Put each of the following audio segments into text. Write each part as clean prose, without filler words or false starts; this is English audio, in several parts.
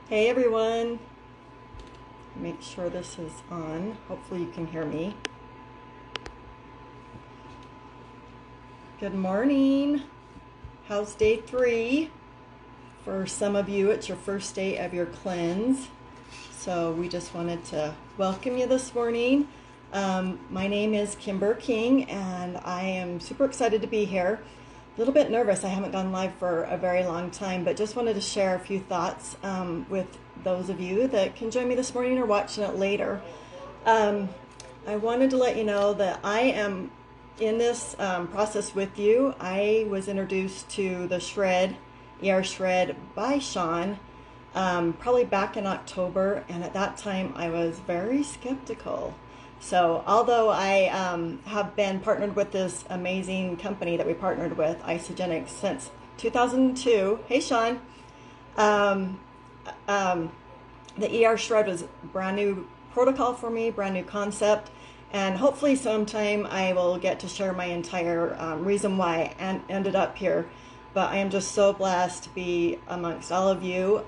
Hey everyone, make sure this is on. Hopefully you can hear me. Good morning. How's day 3? For some of you, it's your first day of your cleanse. So we just wanted to welcome you this morning. My name is Kimber King and I am super excited to be here. A little bit nervous. I haven't gone live for a very long time, but just wanted to share a few thoughts with those of you that can join me this morning or watching it later. I wanted to let you know that I am in this process with you. I was introduced to the Shred, ER Shred by Sean, probably back in October, and at that time I was very skeptical. So although I have been partnered with this amazing company that we partnered with, Isogenics, since 2002, hey Sean, the ER Shred was a brand new protocol for me, brand new concept, and hopefully sometime I will get to share my entire reason why I ended up here. But I am just so blessed to be amongst all of you.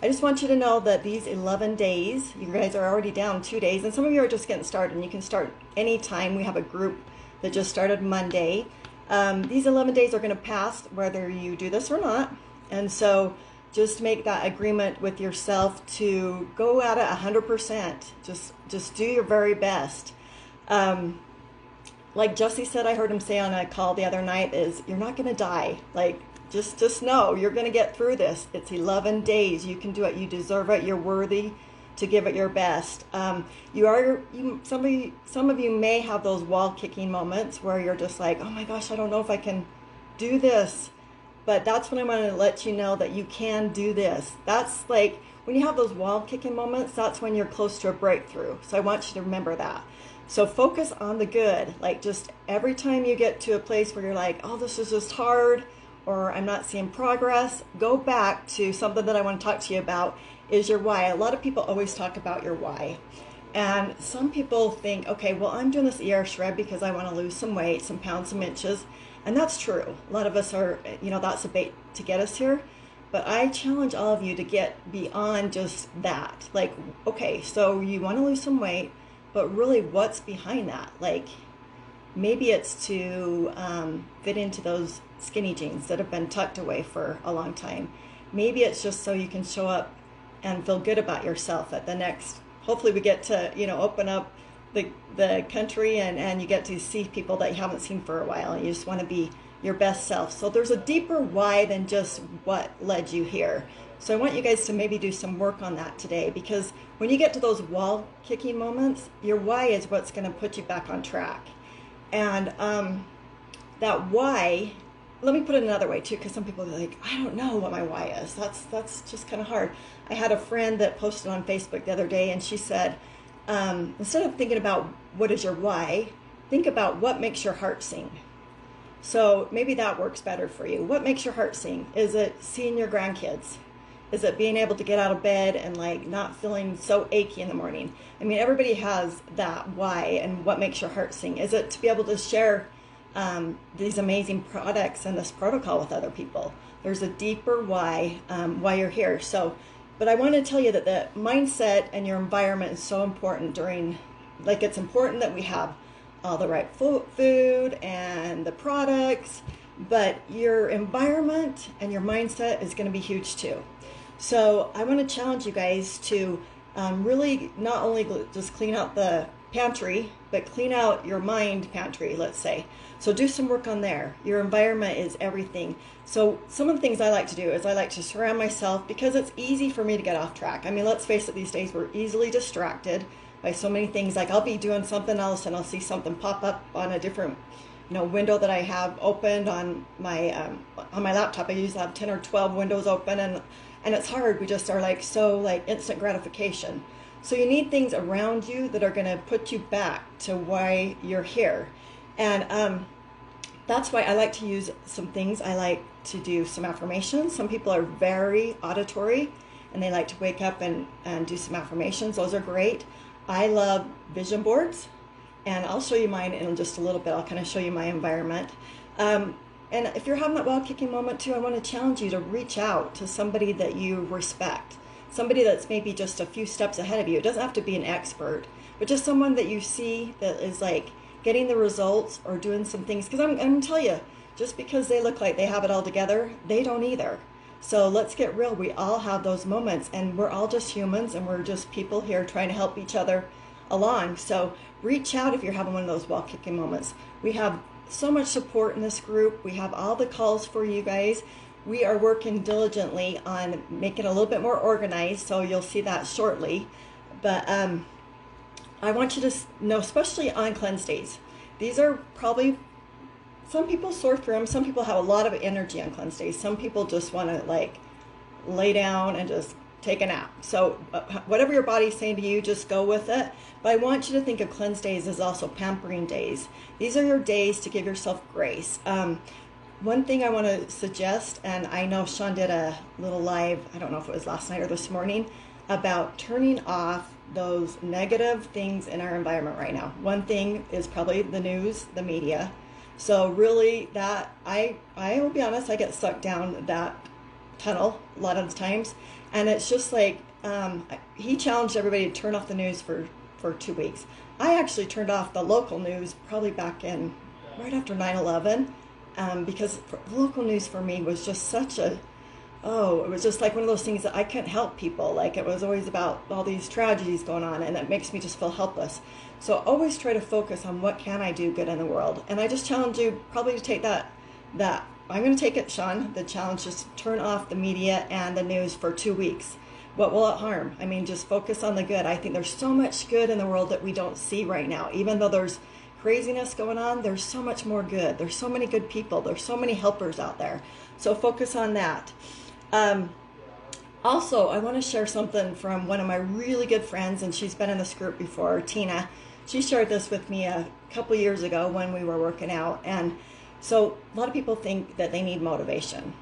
I just want you to know that these 11 days, you guys are already down 2 days, and some of you are just getting started, and you can start anytime. We have a group that just started Monday. These 11 days are going to pass whether you do this or not, and so just make that agreement with yourself to go at it 100%. Just do your very best. Like Jesse said, I heard him say on a call the other night, is you're not going to die. Like, just know you're going to get through this. It's 11 days. You can do it. You deserve it. You're worthy to give it your best. Some of you may have those wall kicking moments where you're just like, oh my gosh, I don't know if I can do this. But that's when I want to let you know that you can do this. That's like when you have those wall kicking moments, that's when you're close to a breakthrough. So I want you to remember that. So focus on the good. Like, just every time you get to a place where you're like, oh, this is just hard, or I'm not seeing progress, go back to something that I want to talk to you about, is your why. A lot of people always talk about your why. And some people think, okay, well, I'm doing this ER Shred because I want to lose some weight, some pounds, some inches. And that's true. A lot of us are, that's a bait to get us here. But I challenge all of you to get beyond just that. Like, okay, so you want to lose some weight, but really what's behind that? Like, maybe it's to fit into those skinny jeans that have been tucked away for a long time. Maybe it's just so you can show up and feel good about yourself at the next. Hopefully we get to, open up the country and you get to see people that you haven't seen for a while, and you just want to be your best self. So there's a deeper why than just what led you here. So I want you guys to maybe do some work on that today, because when you get to those wall kicking moments, your why is what's going to put you back on track. And that why, let me put it another way too, because some people are like, I don't know what my why is. That's just kind of hard. I had a friend that posted on Facebook the other day, and she said, instead of thinking about what is your why, think about what makes your heart sing. So maybe that works better for you. What makes your heart sing? Is it seeing your grandkids? Is it being able to get out of bed and like not feeling so achy in the morning? I mean, everybody has that why, and what makes your heart sing? Is it to be able to share these amazing products and this protocol with other people? There's a deeper why you're here. So, but I want to tell you that the mindset and your environment is so important it's important that we have all the right food and the products, but your environment and your mindset is going to be huge too. So I want to challenge you guys to really not only just clean out the pantry, but clean out your mind pantry, let's say. So do some work on there. Your environment is everything. So some of the things I like to do is I like to surround myself, because it's easy for me to get off track. I mean, let's face it, these days we're easily distracted by so many things. Like, I'll be doing something else and I'll see something pop up on a different window that I have opened on my laptop. I usually have 10 or 12 windows open, and it's hard. We just are so instant gratification. So you need things around you that are going to put you back to why you're here. And that's why I like to use some things. I like to do some affirmations. Some people are very auditory and they like to wake up and do some affirmations. Those are great. I love vision boards, and I'll show you mine in just a little bit. I'll kind of show you my environment. And if you're having that wall kicking moment too, I want to challenge you to reach out to somebody that you respect. somebody that's maybe just a few steps ahead of you. It doesn't have to be an expert, but just someone that you see that is like getting the results or doing some things. Because I'm going to tell you, just because they look like they have it all together, they don't either. So let's get real. We all have those moments, and we're all just humans, and we're just people here trying to help each other along. So reach out if you're having one of those wall kicking moments. We have so much support in this group. We have all the calls for you guys. We are working diligently on making it a little bit more organized, so you'll see that shortly. But I want you to know, especially on cleanse days, these are probably, some people sort through them. Some people have a lot of energy on cleanse days. Some people just want to like lay down and just take a nap. So whatever your body's saying to you, just go with it. But I want you to think of cleanse days as also pampering days. These are your days to give yourself grace. One thing I want to suggest, and I know Sean did a little live, I don't know if it was last night or this morning, about turning off those negative things in our environment right now. One thing is probably the news, the media. So really that, I will be honest, I get sucked down that tunnel a lot of the times. And it's just like, he challenged everybody to turn off the news for 2 weeks. I actually turned off the local news probably back in, right after 9/11. Because local news for me was just such a, it was just like one of those things that I couldn't help people. Like it was always about all these tragedies going on, and it makes me just feel helpless. So always try to focus on what can I do good in the world. And I just challenge you probably to take that I'm going to take it, Sean. The challenge is to turn off the media and the news for 2 weeks. What will it harm? I mean, just focus on the good. I think there's so much good in the world that we don't see right now. Even though there's craziness going on, there's so much more good. There's so many good people. There's so many helpers out there. So focus on that. Also, I want to share something from one of my really good friends, and she's been in this group before, Tina. She shared this with me a couple years ago when we were working out. And so a lot of people think that they need motivation.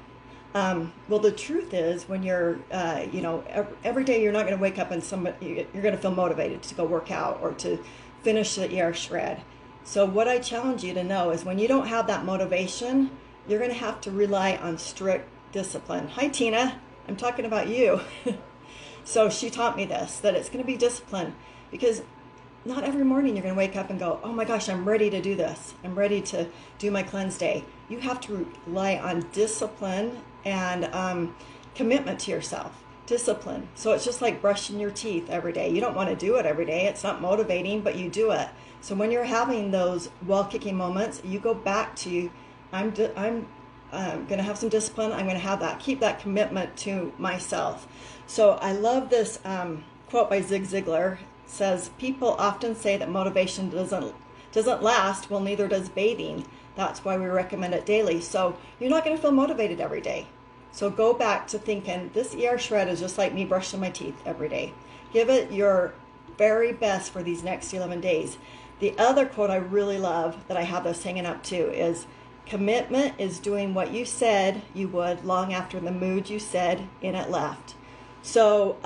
Well, the truth is when you're, every day you're not going to wake up and you're going to feel motivated to go work out or to finish the ER shred. So what I challenge you to know is when you don't have that motivation, you're going to have to rely on strict discipline. Hi, Tina. I'm talking about you. So she taught me this, that it's going to be discipline, because not every morning you're going to wake up and go, oh my gosh, I'm ready to do this. I'm ready to do my cleanse day. You have to rely on discipline and commitment to yourself. Discipline. So it's just like brushing your teeth every day. You don't want to do it every day. It's not motivating, but you do it. So when you're having those wall-kicking moments, you go back to, I'm going to have some discipline. I'm going to have that. Keep that commitment to myself. So I love this quote by Zig Ziglar. It says, people often say that motivation doesn't last. Well, neither does bathing. That's why we recommend it daily. So you're not going to feel motivated every day. So go back to thinking, this ER shred is just like me brushing my teeth every day. Give it your very best for these next 11 days. The other quote I really love that I have this hanging up to is, commitment is doing what you said you would long after the mood you said in it left. So,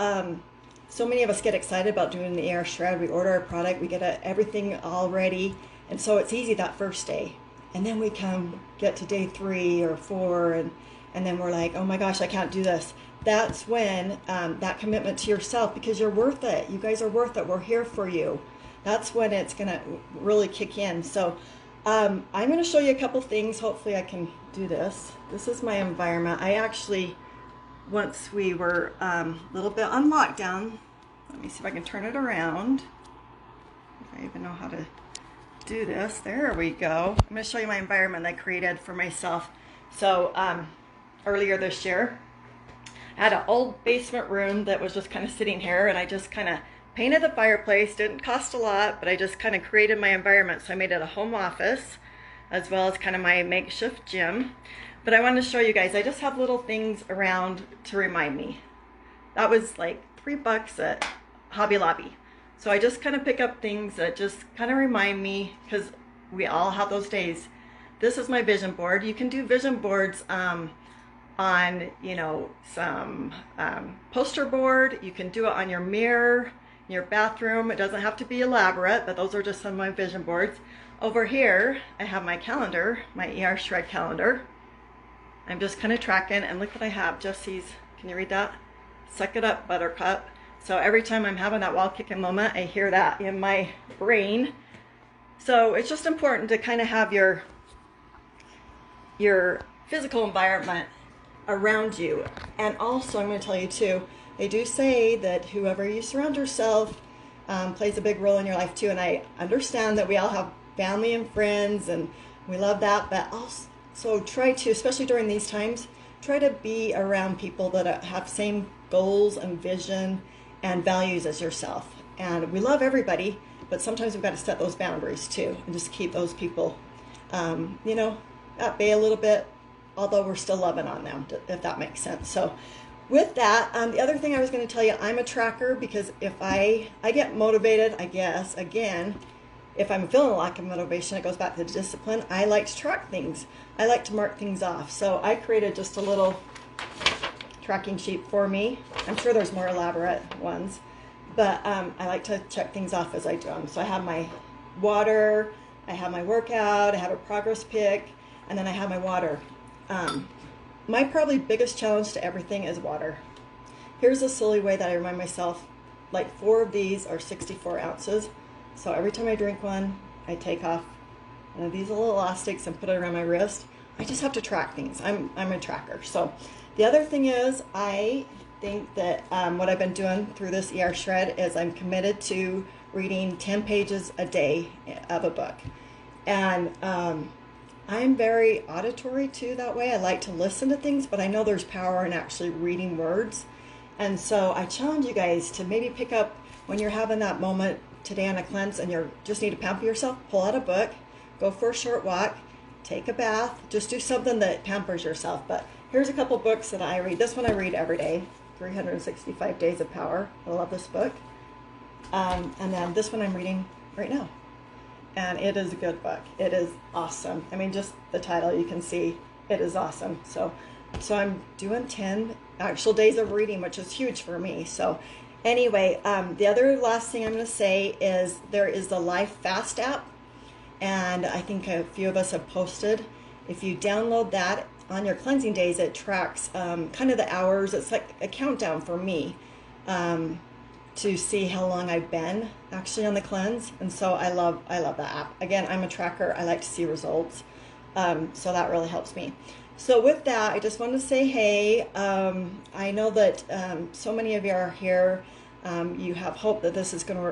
so many of us get excited about doing the ER shred. We order our product, we get everything all ready. And so it's easy that first day. And then we get to day 3 or 4 and then we're like, oh my gosh, I can't do this. That's when that commitment to yourself, because you're worth it. You guys are worth it. We're here for you. That's when it's going to really kick in. So I'm going to show you a couple things. Hopefully I can do this. This is my environment. I actually, once we were a little bit on lockdown, let me see if I can turn it around. If I even know how to do this. There we go. I'm going to show you my environment I created for myself. So earlier this year, I had an old basement room that was just kind of sitting here, and I just kind of painted the fireplace. Didn't cost a lot, but I just kind of created my environment. So I made it a home office as well as kind of my makeshift gym. But I wanted to show you guys, I just have little things around to remind me. That was like $3 at Hobby Lobby. So I just kind of pick up things that just kind of remind me, because we all have those days. This is my vision board. You can do vision boards on, some poster board. You can do it on your mirror, in your bathroom. It doesn't have to be elaborate, but those are just some of my vision boards. Over here, I have my calendar, my ER Shred calendar. I'm just kind of tracking, and look what I have. Jesse's, can you read that? suck it up, buttercup. So every time I'm having that wall kicking moment, I hear that in my brain. So it's just important to kind of have your physical environment around you. And also, I'm going to tell you too, they do say that whoever you surround yourself plays a big role in your life too. And I understand that we all have family and friends, and we love that, but also try to, especially during these times, try to be around people that have same goals and vision and values as yourself. And we love everybody, but sometimes we've got to set those boundaries too, and just keep those people, at bay a little bit, although we're still loving on them, if that makes sense. So with that, the other thing I was going to tell you, I'm a tracker, because if I get motivated, I guess, again, if I'm feeling a lack of motivation, it goes back to the discipline. I like to track things. I like to mark things off. So I created just a little tracking sheet for me. I'm sure there's more elaborate ones, but I like to check things off as I do them. So I have my water, I have my workout, I have a progress pic, and then I have my water. My probably biggest challenge to everything is water. Here's a silly way that I remind myself, like 4 of these are 64 ounces. So every time I drink one, I take off one of these little elastics and put it around my wrist. I just have to track things. I'm a tracker. So the other thing is, I think that what I've been doing through this ER shred is I'm committed to reading 10 pages a day of a book. And I'm very auditory too that way. I like to listen to things, but I know there's power in actually reading words. And so I challenge you guys to maybe pick up, when you're having that moment today on a cleanse and you just need to pamper yourself, pull out a book, go for a short walk, take a bath, just do something that pampers yourself. But here's a couple books that I read. This one I read every day, 365 Days of Power. I love this book. And then this one I'm reading right now. And it is a good book. It is awesome. I mean, just the title, you can see it is awesome. So I'm doing 10 actual days of reading, which is huge for me. So anyway, the other last thing I'm going to say is there is the Life Fast app. And I think a few of us have posted. If you download that on your cleansing days, it tracks kind of the hours. It's like a countdown for me to see how long I've been actually on the cleanse. And so I love that app. Again, I'm a tracker. I like to see results. So that really helps me. So with that, I just wanted to say, hey, I know that so many of you are here. You have hope that this is going to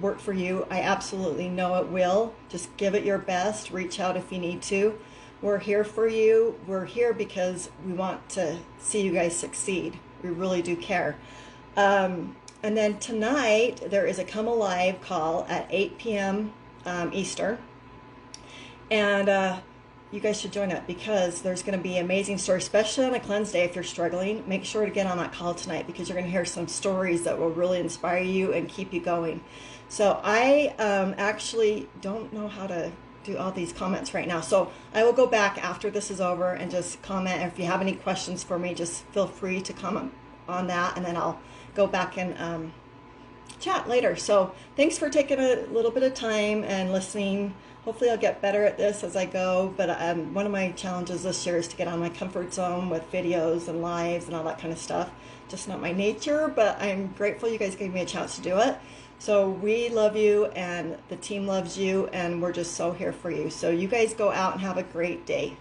work for you. I absolutely know it will. Just give it your best. Reach out if you need to. We're here for you. We're here because we want to see you guys succeed. We really do care. And then tonight, there is a Come Alive call at 8 p.m. Eastern. And you guys should join it, because there's going to be amazing stories, especially on a cleanse day. If you're struggling, make sure to get on that call tonight, because you're going to hear some stories that will really inspire you and keep you going. So I actually don't know how to do all these comments right now. So I will go back after this is over and just comment. If you have any questions for me, just feel free to comment on that, and then I'll go back and chat later. So thanks for taking a little bit of time and listening. Hopefully I'll get better at this as I go, but one of my challenges this year is to get out of my comfort zone with videos and lives and all that kind of stuff. Just not my nature, but I'm grateful you guys gave me a chance to do it. So we love you, and the team loves you, and we're just so here for you. So you guys go out and have a great day.